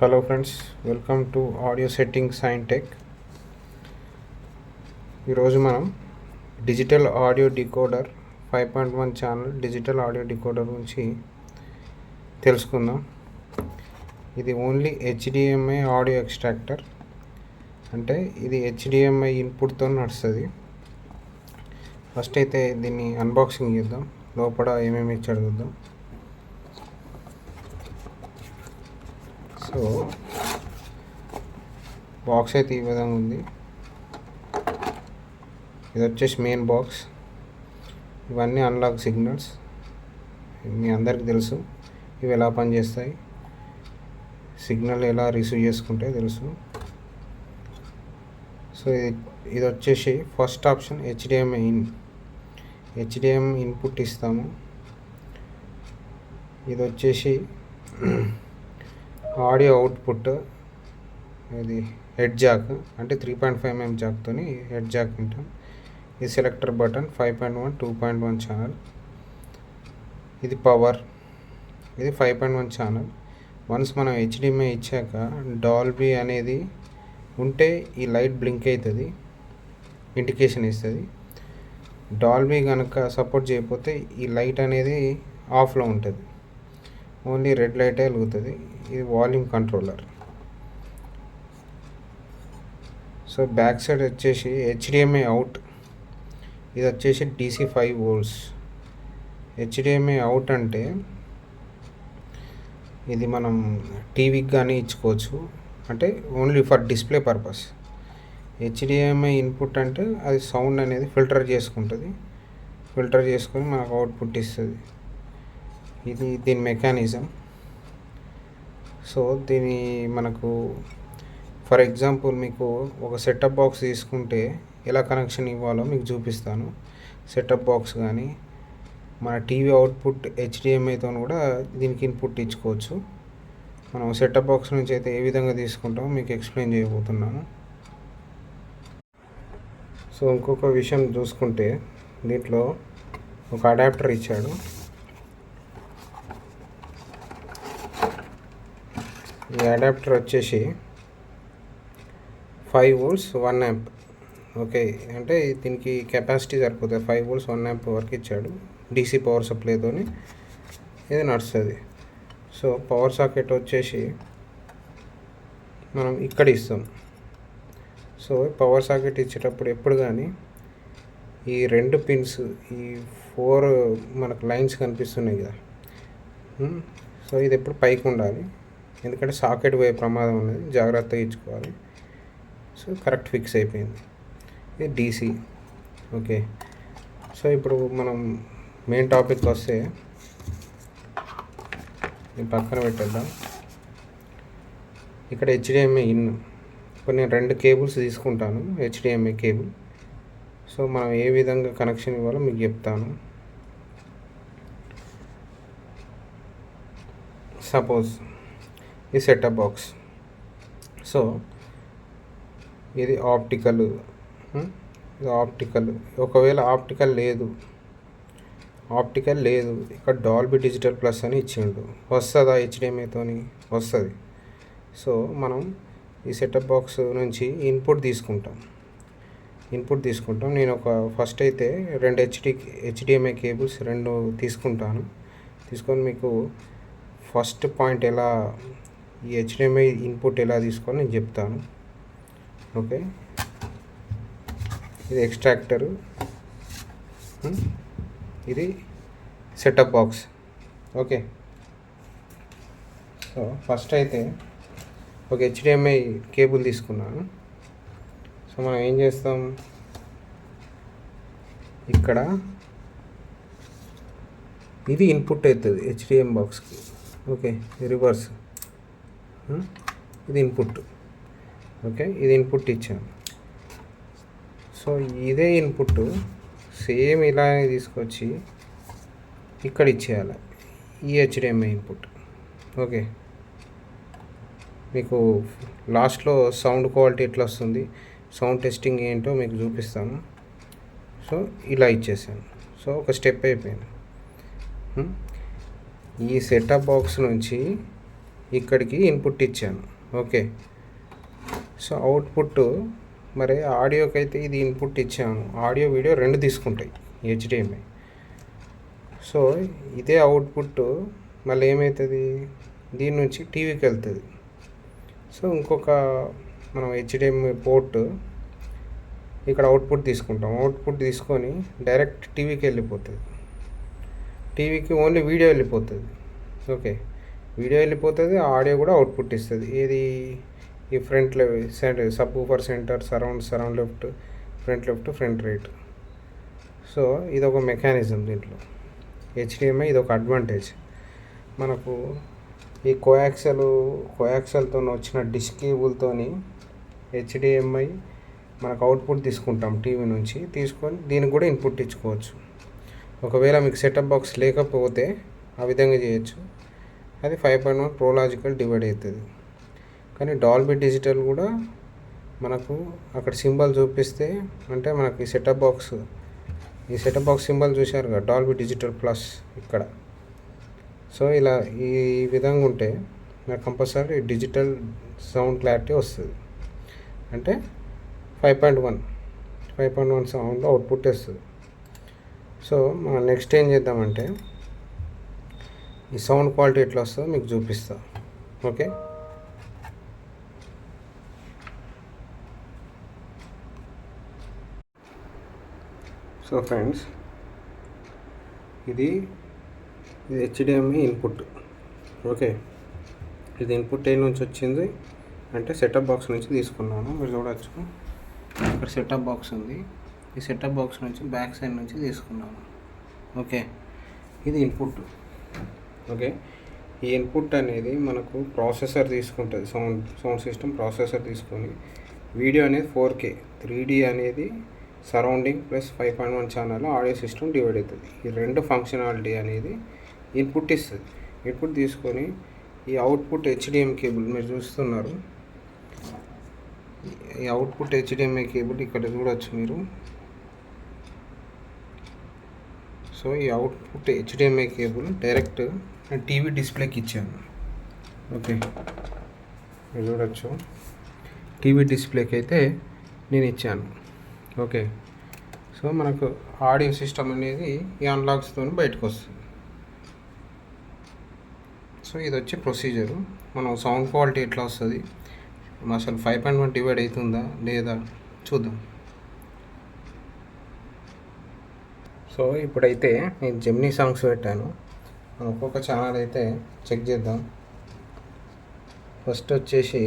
Hello friends, welcome to audio setting sign tech. ఈరోజు మనం digital audio decoder 5.1 channel digital audio decoder గురించి తెలుసుకుందాం. ఇది ఓన్లీ హెచ్డిఎంఐ ఆడియో ఎక్స్ట్రాక్టర్, అంటే ఇది హెచ్డిఎంఐ ఇన్పుట్తో నడుస్తుంది. ఫస్ట్ అయితే దీన్ని అన్బాక్సింగ్ చేద్దాం, లోపల ఏమేమి ఇచ్చాడు చూద్దాం. సో బాక్స్ అయితే ఈ విధంగా ఉంది. ఇది వచ్చేసి మెయిన్ బాక్స్. ఇవన్నీ అన్లాక్ సిగ్నల్స్, మీ అందరికీ తెలుసు ఇవి ఎలా పనిచేస్తాయి, సిగ్నల్ ఎలా రిసీవ్ చేసుకుంటే తెలుసు. సో ఇది వచ్చేసి first option HDMI HDMI input ఇస్తాము. ఇది వచ్చేసి ఆడియో అవుట్పుట్, ఇది హెడ్ జాక్, అంటే 3.5mm జాక్తో హెడ్ జాక్ వింటాం. ఇది సెలెక్టర్ బటన్ 5.1 2.1 ఛానల్. ఇది పవర్, ఇది 5.1 ఛానల్. వన్స్ మనం హెచ్డిఎంఐ ఇచ్చాక డాల్బీ అనేది ఉంటే ఈ లైట్ బ్లింక్ అవుతుంది, ఇండికేషన్ ఇస్తుంది. డాల్బీ కనుక సపోర్ట్ చేయకపోతే ఈ లైట్ అనేది ఆఫ్లో ఉంటుంది, ఓన్లీ రెడ్ లైటే వెలుగుతుంది. ఇది volume controller. So back side వచ్చేసి హెచ్డిఎంఐ అవుట్, ఇది వచ్చేసి DC 5 volts. హెచ్డిఎంఐ అవుట్ అంటే ఇది మనం టీవీకి కానీ ఇచ్చుకోవచ్చు, అంటే only for display purpose. HDMI input అంటే అది సౌండ్ అనేది ఫిల్టర్ చేసుకుంటుంది, ఫిల్టర్ చేసుకొని మనకు అవుట్పుట్ ఇస్తుంది. ఇది దీని మెకానిజం. సో దీని మనకు ఫర్ ఎగ్జాంపుల్ మీకు ఒక సెటప్ బాక్స్ తీసుకుంటే ఎలా కనెక్షన్ ఇవ్వాలో మీకు చూపిస్తాను. సెటప్ బాక్స్ కానీ మన టీవీ అవుట్పుట్ హెచ్డిఎంఐతో కూడా దీనికి ఇన్పుట్ ఇచ్చుకోవచ్చు. మనం సెటప్ బాక్స్ నుంచి అయితే ఏ విధంగా తీసుకుంటామో మీకు ఎక్స్ప్లెయిన్ చేయబోతున్నాను. సో ఇంకొక విషయం చూసుకుంటే దీంట్లో ఒక అడాప్టర్ ఇచ్చాడు. ఈ అడాప్టర్ వచ్చేసి 5 volts 1 amp. ఓకే, అంటే దీనికి కెపాసిటీ సరిపోతుంది. 5 volts 1 amp వరకు ఇచ్చాడు. DC పవర్ సప్లైతో ఇది నడుస్తుంది. సో పవర్ సాకెట్ వచ్చేసి మనం ఇక్కడ ఇస్తాం. సో పవర్ సాకెట్ ఇచ్చేటప్పుడు ఎప్పుడు కానీ ఈ 2 పిన్స్, ఈ 4 మనకు లైన్స్ కనిపిస్తున్నాయి కదా, సో ఇది ఎప్పుడు పైకి ఉండాలి, ఎందుకంటే సాకెట్ పోయే ప్రమాదం ఉన్నది, జాగ్రత్తగా ఇచ్చుకోవాలి. సో కరెక్ట్ ఫిక్స్ అయిపోయింది. ఇది DC. ఓకే, సో ఇప్పుడు మనం మెయిన్ టాపిక్ వస్తే పక్కన పెట్టేద్దాం. ఇక్కడ హెచ్డిఎంఐ ఇన్. ఇప్పుడు నేను 2 కేబుల్స్ తీసుకుంటాను, హెచ్డిఎంఐ కేబుల్. సో మనం ఏ విధంగా కనెక్షన్ ఇవ్వాలో మీకు చెప్తాను. సపోజ్ ఈ సెటప్ బాక్స్, సో ఇది ఆప్టికల్, ఇది ఆప్టికల్. ఒకవేళ ఆప్టికల్ లేదు, ఇక్కడ డాల్బీ డిజిటల్ ప్లస్ అని ఇచ్చిండు, వస్తుందా హెచ్డిఎంఐతో? వస్తుంది. సో మనం ఈ సెటప్ బాక్స్ నుంచి ఇన్పుట్ తీసుకుంటాం. నేను ఫస్ట్ అయితే 2 హెచ్డిఎంఐ కేబుల్స్ 2 తీసుకొని మీకు ఫస్ట్ పాయింట్ ఎలా ఈ హెచ్డిఎంఐ ఇన్పుట్ ఎలా తీసుకోవాలో నేను చెప్తాను. ఓకే, ఇది ఎక్స్ట్రాక్టర్, ఇది setup box. Okay, so first అయితే ఒక హెచ్డిఎంఐ కేబుల్ తీసుకున్నాను. సో మనం ఏం చేస్తాం, ఇక్కడ ఇది ఇన్పుట్ అవుతుంది హెచ్డిఎం బాక్స్కి. ఓకే, రివర్స్, ఇది ఇన్పుట్. ఓకే, ఇది ఇన్పుట్ ఇచ్చాను. సో ఇదే ఇన్పుట్ సేమ్ ఇలానే తీసుకొచ్చి ఇక్కడ ఇచ్చేయాలి, ఈ హెచ్డిఎంఐ ఇన్పుట్. ఓకే, మీకు లాస్ట్లో సౌండ్ క్వాలిటీ ఎట్లా వస్తుంది, సౌండ్ టెస్టింగ్ ఏంటో మీకు చూపిస్తాను. సో ఇలా ఇచ్చేసాను. సో ఒక స్టెప్ అయిపోయింది. ఈ సెటప్ బాక్స్ నుంచి ఇక్కడికి ఇన్పుట్ ఇచ్చాను. ఓకే, సో అవుట్పుట్ మరి ఆడియోకి అయితే ఇది ఇన్పుట్ ఇచ్చాను. ఆడియో వీడియో రెండు తీసుకుంటాయి హెచ్డిఎంఐ. సో ఇదే అవుట్పుట్ మళ్ళీ ఏమవుతుంది, దీని నుంచి టీవీకి వెళ్తుంది. సో ఇంకొక మనం హెచ్డిఎంఐ పోర్ట్ ఇక్కడ అవుట్పుట్ తీసుకుంటాం. అవుట్పుట్ తీసుకొని డైరెక్ట్ టీవీకి వెళ్ళిపోతుంది. టీవీకి ఓన్లీ వీడియో వెళ్ళిపోతుంది. ఓకే, వీడియో వెళ్ళిపోతుంది, ఆడియో కూడా అవుట్పుట్ ఇస్తుంది. ఏది ఈ front centre sub woofer centre, surround left, front right. So ఇది ఒక మెకానిజం దీంట్లో హెచ్డిఎంఐ. ఇది ఒక అడ్వాంటేజ్ మనకు. ఈ కోయాక్సల్తో వచ్చిన డిష్ కేబుల్తో హెచ్డిఎంఐ మనకు అవుట్పుట్ తీసుకుంటాం టీవీ నుంచి. తీసుకొని దీనికి కూడా ఇన్పుట్ ఇచ్చుకోవచ్చు. ఒకవేళ మీకు సెటప్ బాక్స్ లేకపోతే ఆ విధంగా చేయొచ్చు. అది 5.1 ప్రో లాజికల్ డివైడ్ అవుతుంది. కానీ డాల్బీ డిజిటల్ కూడా మనకు అక్కడ సింబల్ చూపిస్తే, అంటే మనకి ఈ సెటప్ బాక్స్ సింబల్ చూశారు కదా, డాల్బీ డిజిటల్ ప్లస్ ఇక్కడ. సో ఇలా ఈ విధంగా ఉంటే నాకు కంపల్సరీ డిజిటల్ సౌండ్ క్లారిటీ వస్తుంది. అంటే 5.1 సౌండ్ అవుట్పుట్ వస్తుంది. సో మనం నెక్స్ట్ ఏం చేద్దామంటే ఈ సౌండ్ క్వాలిటీ ఎట్లా వస్తుందో మీకు చూపిస్తా. ఓకే, సో ఫ్రెండ్స్, ఇది హెచ్డిఎంఐ ఇన్పుట్. ఓకే, ఇది ఇన్పుట్ ఏ నుంచి వచ్చింది అంటే సెటప్ బాక్స్ నుంచి తీసుకున్నాను. మీరు చూడవచ్చు ఇక్కడ సెటప్ బాక్స్ ఉంది. ఈ సెటప్ బాక్స్ నుంచి బ్యాక్ సైడ్ నుంచి తీసుకున్నాను. ఓకే, ఇది ఇన్పుట్. ఓకే, ఈ ఇన్పుట్ అనేది మనకు ప్రాసెసర్ తీసుకుంటుంది. సౌండ్ సిస్టమ్ ప్రాసెసర్ తీసుకొని వీడియో అనేది 4K 3D అనేది surrounding plus 5.1 channel audio system divide అవుతుంది. ఈ రెండు ఫంక్షనాలిటీ అనేది ఇన్పుట్ ఇస్తుంది. ఇన్పుట్ తీసుకొని ఈ అవుట్పుట్ హెచ్డిఎం కేబుల్ మీరు చూస్తున్నారు. ఈ అవుట్పుట్ హెచ్డిఎంఐ కేబుల్ ఇక్కడ చూడవచ్చు మీరు. సో ఈ output HDMI cable direct TV డిస్ప్లేకి ఇచ్చాను. ఓకే, మీరు చూడవచ్చు టీవీ డిస్ప్లేకి అయితే నేను ఇచ్చాను. ఓకే, సో మనకు ఆడియో సిస్టమ్ అనేది ఈ అన్లాక్స్తో బయటకు వస్తుంది. సో ఇది వచ్చి ప్రొసీజరు. మనం సౌండ్ క్వాలిటీ ఎట్లా వస్తుంది, అసలు 5.1 డివైడ్ అవుతుందా లేదా చూద్దాం. సో ఇప్పుడైతే నేను జెమినీ సాంగ్స్ పెట్టాను. ఒక్కొక్క ఛానల్ అయితే చెక్ చేద్దాం. ఫస్ట్ వచ్చేసి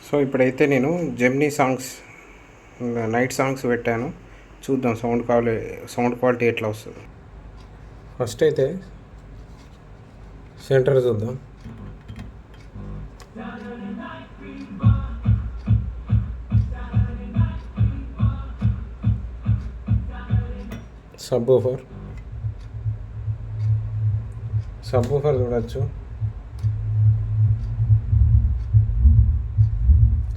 సో ఇప్పుడైతే నేను జెమినీ సాంగ్స్ నైట్ సాంగ్స్ పెట్టాను. చూద్దాం సౌండ్ క్వాలిటీ ఎట్లా వస్తుంది. ఫస్ట్ అయితే సెంటర్ చూద్దాం. సబ్ ఊఫర్ చూడవచ్చు.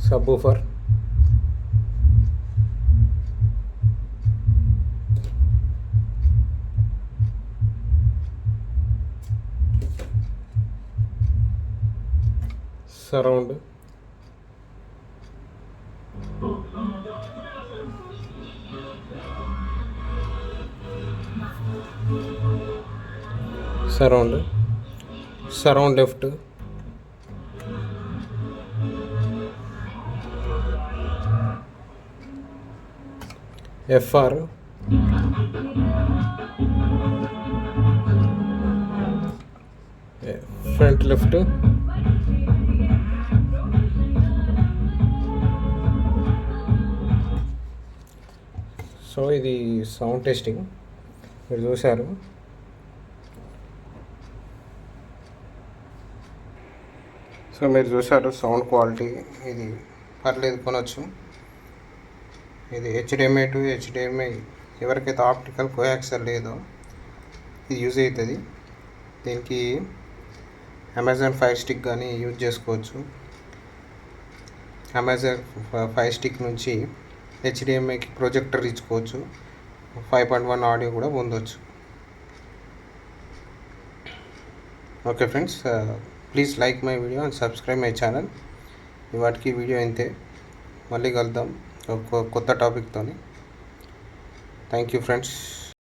Subwoofer surround left, FR, front left, so ఇది సౌండ్ టెస్టింగ్ మీరు చూశారు. సో మీరు చూశారు సౌండ్ క్వాలిటీ ఇది పర్లేదు, కొనవచ్చు. ఇది హెచ్డిఎంఐ టు హెచ్డిఎంఐ ఎవరికైతే ఆప్టికల్ కోయాక్సల్ లేదో ఇది యూజ్ అవుతుంది. దీనికి అమెజాన్ ఫైర్ స్టిక్ కానీ యూజ్ చేసుకోవచ్చు. అమెజాన్ ఫైర్ స్టిక్ నుంచి హెచ్డిఎంఐకి ప్రొజెక్టర్ ఇచ్చుకోవచ్చు, 5.1 ఆడియో కూడా పొందవచ్చు. Okay friends, please like my video and subscribe my channel. ఇవాటికి వీడియో ఇంతే, మళ్ళీ కలుద్దాం ఒక కొత్త టాపిక్తోని. Thank you friends.